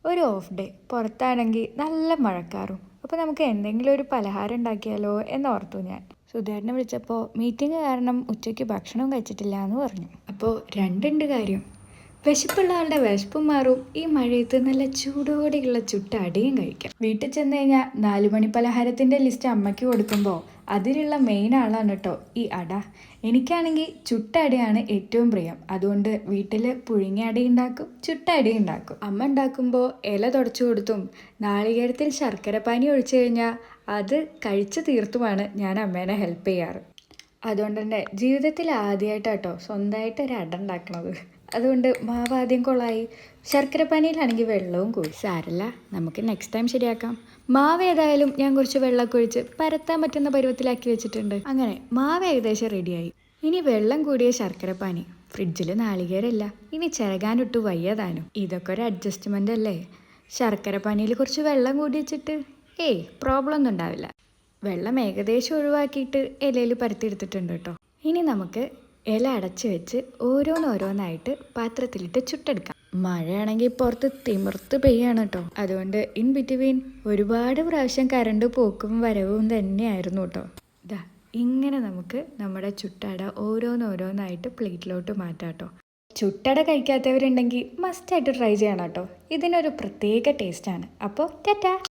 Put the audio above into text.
ഒരു off day, പുറത്താണെങ്കിൽ നല്ല മഴക്കാറും. അപ്പോൾ നമുക്ക് എന്തെങ്കിലും ഒരു പലഹാരം ഉണ്ടാക്കിയാലോ എന്നോർത്തു ഞാൻ. സുധേട്ടനെ വിളിച്ചപ്പോൾ മീറ്റിംഗ് കാരണം ഉച്ചയ്ക്ക് ഭക്ഷണവും കഴിച്ചിട്ടില്ല എന്ന് പറഞ്ഞു. അപ്പോൾ രണ്ടുണ്ട് കാര്യം. വിശപ്പുള്ള ആളുടെ വിശപ്പും മാറും, ഈ മഴയത്ത് നല്ല ചൂടോടെയുള്ള ചുട്ട അടിയും കഴിക്കാം. വീട്ടിൽ ചെന്ന് കഴിഞ്ഞാൽ 4 മണി പലഹാരത്തിൻ്റെ ലിസ്റ്റ് അമ്മയ്ക്ക് കൊടുക്കുമ്പോൾ അതിലുള്ള മെയിൻ ആളാണ് കേട്ടോ ഈ അട. എനിക്കാണെങ്കിൽ ചുട്ട അടയാണ് ഏറ്റവും പ്രിയം. അതുകൊണ്ട് വീട്ടിൽ പുഴുങ്ങിയ അടി ഉണ്ടാക്കും, ചുട്ട അടി ഉണ്ടാക്കും. അമ്മ ഉണ്ടാക്കുമ്പോൾ ഇല തുടച്ചു കൊടുത്തും നാളികേരത്തിൽ ശർക്കര പാനി ഒഴിച്ചു കഴിഞ്ഞാൽ അത് കഴിച്ചു തീർത്തുമാണ് ഞാൻ അമ്മേനെ ഹെൽപ്പ് ചെയ്യാറ്. അതുകൊണ്ട് തന്നെ ജീവിതത്തിൽ ആദ്യമായിട്ടാട്ടോ സ്വന്തമായിട്ട് ഒരു അട ഉണ്ടാക്കണത്. അതുകൊണ്ട് മാവ് ആദ്യം കൊളായി, ശർക്കരപ്പാനിയിലാണെങ്കിൽ വെള്ളവും കൂടി. സാരല്ല, നമുക്ക് നെക്സ്റ്റ് ടൈം ശരിയാക്കാം. മാവ് ഏതായാലും ഞാൻ കുറച്ച് വെള്ളമൊക്കെ ഒഴിച്ച് പരത്താൻ പറ്റുന്ന പരുവത്തിലാക്കി വെച്ചിട്ടുണ്ട്. അങ്ങനെ മാവ് ഏകദേശം റെഡിയായി. ഇനി വെള്ളം കൂടിയ ശർക്കരപ്പാനി. ഫ്രിഡ്ജിൽ നാളികേരമില്ല, ഇനി ചിരകാനിട്ടു വയ്യതാനും. ഇതൊക്കെ ഒരു അഡ്ജസ്റ്റ്മെൻ്റ് അല്ലേ. ശർക്കരപ്പാനിയിൽ കുറച്ച് വെള്ളം കൂടി വെച്ചിട്ട് പ്രോബ്ലം ഒന്നും ഉണ്ടാവില്ല. വെള്ളം ഏകദേശം ഒഴിവാക്കിയിട്ട് ഇലയിൽ പരത്തിയെടുത്തിട്ടുണ്ട് കേട്ടോ. ഇനി നമുക്ക് ഇല അടച്ച് വെച്ച് ഓരോന്നോരോന്നായിട്ട് പാത്രത്തിലിട്ട് ചുട്ടെടുക്കാം. മഴയാണെങ്കിൽ പുറത്ത് തിമിർത്ത് പെയ്യാണ് കേട്ടോ. അതുകൊണ്ട് ഇൻ ബിറ്റ്വീൻ ഒരുപാട് പ്രാവശ്യം കറണ്ട് പോക്കും വരവും തന്നെയായിരുന്നു കേട്ടോ. ഇതാ ഇങ്ങനെ നമുക്ക് നമ്മുടെ ചുട്ടട ഓരോന്നോരോന്നായിട്ട് പ്ലേറ്റിലോട്ട് മാറ്റാം കേട്ടോ. ചുട്ടട കഴിക്കാത്തവരുണ്ടെങ്കിൽ മസ്റ്റായിട്ട് ട്രൈ ചെയ്യണം കേട്ടോ. ഇതിനൊരു പ്രത്യേക ടേസ്റ്റാണ്. അപ്പോൾ ടാറ്റാ.